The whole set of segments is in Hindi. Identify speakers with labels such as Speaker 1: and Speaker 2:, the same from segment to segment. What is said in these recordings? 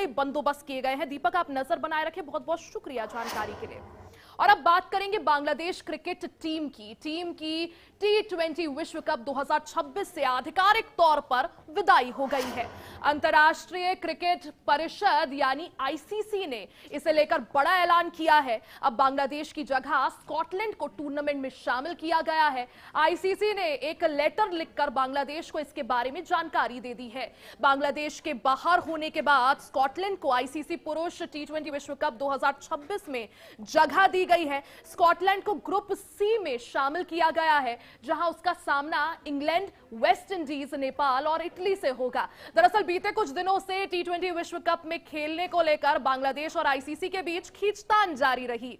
Speaker 1: कड़े बंदोबस्त किए गए हैं। दीपक, आप नजर बनाए रखें, बहुत बहुत शुक्रिया जानकारी के लिए। और अब बात करेंगे बांग्लादेश क्रिकेट टीम की T20 विश्व कप 2026 से आधिकारिक तौर पर विदाई हो गई है। अंतर्राष्ट्रीय क्रिकेट परिषद यानी आईसीसी ने इसे लेकर बड़ा ऐलान किया है। अब बांग्लादेश की जगह स्कॉटलैंड को टूर्नामेंट में शामिल किया गया है। आईसीसी ने एक लेटर लिखकर बांग्लादेश को इसके बारे में जानकारी दे दी है। बांग्लादेश के बाहर होने के बाद स्कॉटलैंड को आईसीसी पुरुष T20 विश्व कप 2026 में जगह दी गई है। स्कॉटलैंड को ग्रुप सी में शामिल किया गया है, जहां उसका सामना इंग्लैंड, वेस्ट इंडीज, नेपाल और इटली से होगा। दरअसल बीते कुछ दिनों से T20 विश्व कप में खेलने को लेकर बांग्लादेश और आईसीसी के बीच खींचतान जारी रही।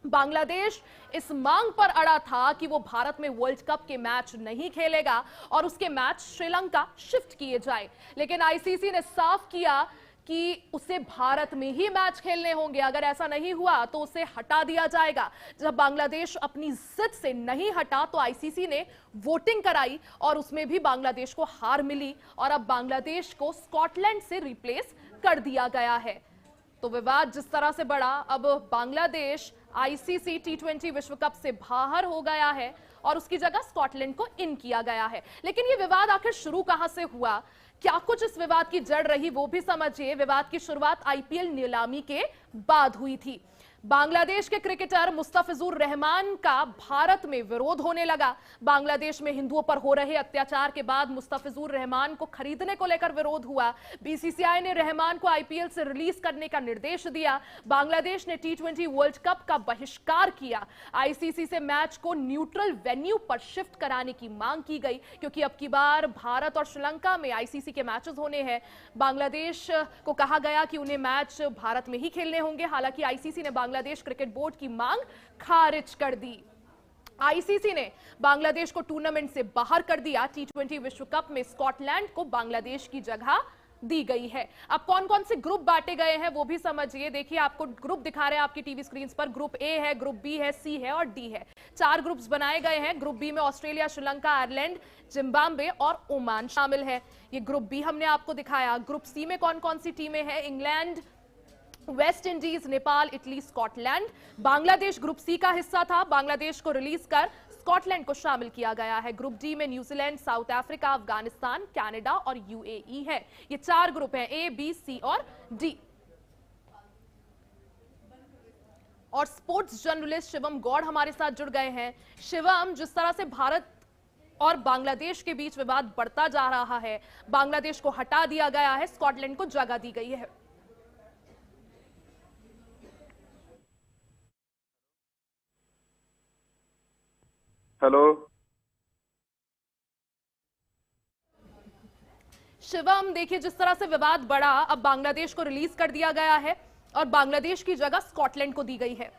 Speaker 1: बांग्लादेश इस मांग पर अड़ा था कि वो भारत में वर्ल्ड कप के मैच नहीं खेलेगा और उसके मैच श्रीलंका शिफ्ट किए जाए, लेकिन आईसीसी ने साफ किया कि उसे भारत में ही मैच खेलने होंगे। अगर ऐसा नहीं हुआ तो उसे हटा दिया जाएगा। जब बांग्लादेश अपनी जिद से नहीं हटा तो आईसीसी ने वोटिंग कराई और उसमें भी बांग्लादेश को हार मिली और अब बांग्लादेश को स्कॉटलैंड से रिप्लेस कर दिया गया है। तो विवाद जिस तरह से बढ़ा, अब बांग्लादेश आईसीसी T20 विश्व कप से बाहर हो गया है और उसकी जगह स्कॉटलैंड को इन किया गया है। लेकिन ये विवाद आखिर शुरू कहां से हुआ, क्या कुछ इस विवाद की जड़ रही, वो भी समझिए। विवाद की शुरुआत आईपीएल नीलामी के बाद हुई थी। बांग्लादेश के क्रिकेटर मुस्तफिजुर रहमान का भारत में विरोध होने लगा। बांग्लादेश में हिंदुओं पर हो रहे अत्याचार के बाद मुस्तफिजुर रहमान को खरीदने को लेकर विरोध हुआ। बीसीसीआई ने रहमान को आईपीएल से रिलीज करने का निर्देश दिया। बांग्लादेश ने T20 वर्ल्ड कप का बहिष्कार किया। आईसीसी से मैच को न्यूट्रल वेन्यू पर शिफ्ट कराने की मांग की गई, क्योंकि अब की बार भारत और श्रीलंका में आईसीसी के मैचेस होने हैं। बांग्लादेश को कहा गया कि उन्हें मैच भारत में ही खेलने होंगे। हालांकि आईसीसी ने बांग्लादेश क्रिकेट बोर्ड की मांग खारिज कर दी। आईसीसी ने बांग्लादेश को टूर्नामेंट से बाहर कर दिया। T20 विश्व कप में स्कॉटलैंड को बांग्लादेश की जगह दी गई है। अब कौन कौन से ग्रुप बांटे गए हैं वो भी समझिए। देखिए, आपको ग्रुप दिखा रहे हैं आपकी टीवी स्क्रीन पर। ग्रुप ए है, ग्रुप बी है, सी है और डी है। 4 ग्रुप्स बनाए गए हैं। ग्रुप बी में ऑस्ट्रेलिया, श्रीलंका, आयरलैंड, जिम्बाब्वे और ओमान शामिल है। ये ग्रुप बी हमने आपको दिखाया। ग्रुप सी में कौन कौन सी टीमें हैं? England, West Indies, Nepal, Italy, Scotland. Bangladesh group C का हिस्सा था। बांग्लादेश को रिलीज कर स्कॉटलैंड को शामिल किया गया है। ग्रुप डी में New Zealand, south Africa, Afghanistan, Canada और यूएई है। ये 4 ग्रुप हैं, ए, बी, सी और डी। और स्पोर्ट्स जर्नलिस्ट शिवम गौड़ हमारे साथ जुड़ गए हैं। शिवम, जिस तरह से भारत और बांग्लादेश के बीच विवाद बढ़ता जा रहा है, बांग्लादेश को हटा दिया गया है, स्कॉटलैंड को जगह दी गई है।
Speaker 2: हेलो
Speaker 1: शिवम, देखिए, जिस तरह से विवाद बढ़ा, अब बांग्लादेश को रिलीज कर दिया गया है और बांग्लादेश की जगह स्कॉटलैंड को दी गई है।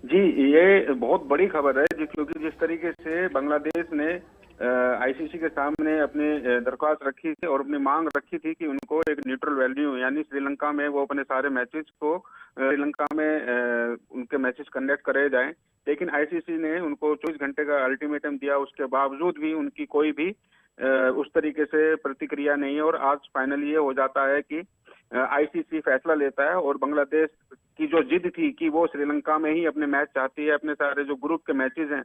Speaker 2: जी, ये बहुत बड़ी खबर है क्योंकि जिस तरीके से बांग्लादेश ने आईसीसी के सामने अपनी दरख्वास्त रखी थी और अपनी मांग रखी थी कि उनको एक न्यूट्रल वैल्यू यानी श्रीलंका में वो अपने सारे मैचेस को श्रीलंका में उनके मैचेस कंडक्ट करे जाएं, लेकिन आईसीसी ने उनको 24 घंटे का अल्टीमेटम दिया। उसके बावजूद भी उनकी कोई भी उस तरीके से प्रतिक्रिया नहीं है और आज फाइनली ये हो जाता है कि आईसीसी फैसला लेता है और बांग्लादेश की जो जिद थी कि वो श्रीलंका में ही अपने मैच चाहती है, अपने सारे जो ग्रुप के मैचेस हैं,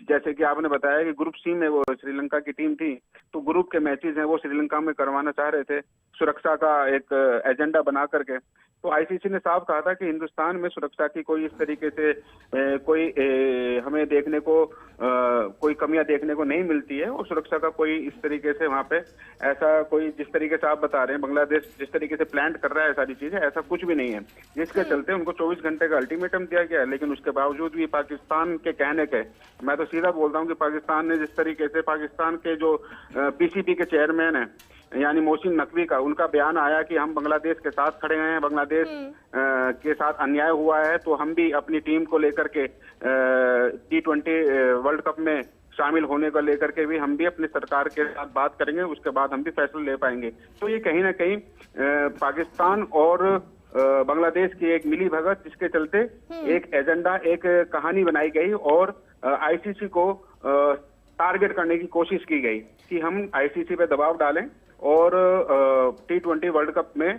Speaker 2: जैसे कि आपने बताया कि ग्रुप सी में वो श्रीलंका की टीम थी, तो ग्रुप के मैचेस हैं वो श्रीलंका में करवाना चाह रहे थे सुरक्षा का एक एजेंडा बना करके। तो आईसीसी ने साफ कहा था कि हिंदुस्तान में सुरक्षा की कोई इस तरीके से हमें देखने को कोई कमियां देखने को नहीं मिलती है और सुरक्षा का कोई इस तरीके से वहां पे ऐसा कोई जिस तरीके से आप बता रहे हैं बांग्लादेश जिस तरीके से प्लान कर रहा है सारी चीजें, ऐसा कुछ भी नहीं है, जिसके चलते उनको 24 घंटे का अल्टीमेटम दिया गया है। लेकिन उसके बावजूद भी पाकिस्तान के कहने के, मैं तो सीधा बोलता हूँ कि पाकिस्तान ने जिस तरीके से पाकिस्तान के जो पीसीबी के चेयरमैन है यानी मोहसिन नकवी का, उनका बयान आया कि हम बांग्लादेश के साथ खड़े हैं, बांग्लादेश के साथ अन्याय हुआ है तो हम भी अपनी टीम को लेकर के T20 वर्ल्ड कप में शामिल होने को लेकर के भी हम भी अपनी सरकार के साथ बात करेंगे, उसके बाद हम भी फैसला ले पाएंगे। तो ये कहीं ना कहीं पाकिस्तान और बांग्लादेश की एक मिली भगत, जिसके चलते एक एजेंडा, एक कहानी बनाई गई और आईसीसी को टारगेट करने की कोशिश की गई कि हम आईसीसी पे दबाव डालें और T20 वर्ल्ड कप में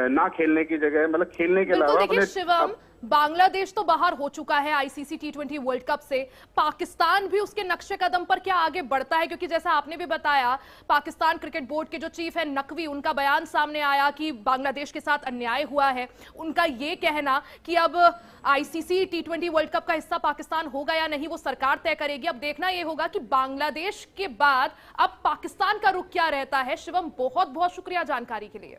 Speaker 2: ना खेलने की जगह, मतलब खेलने के
Speaker 1: बिल्कुल।
Speaker 2: अलावा
Speaker 1: देखिए
Speaker 2: अपने
Speaker 1: शिवम, बांग्लादेश तो बाहर हो चुका है आईसीसी T20 वर्ल्ड कप से। पाकिस्तान भी उसके नक्शे कदम पर क्या आगे बढ़ता है? क्योंकि जैसा आपने भी बताया, पाकिस्तान क्रिकेट बोर्ड के जो चीफ है नकवी, उनका बयान सामने आया कि बांग्लादेश के साथ अन्याय हुआ है। उनका ये कहना कि अब आईसीसी T20 वर्ल्ड कप का हिस्सा पाकिस्तान होगा या नहीं वो सरकार तय करेगी। अब देखना यह होगा कि बांग्लादेश के बाद अब पाकिस्तान का रुख क्या रहता है। शिवम, बहुत बहुत शुक्रिया जानकारी के लिए।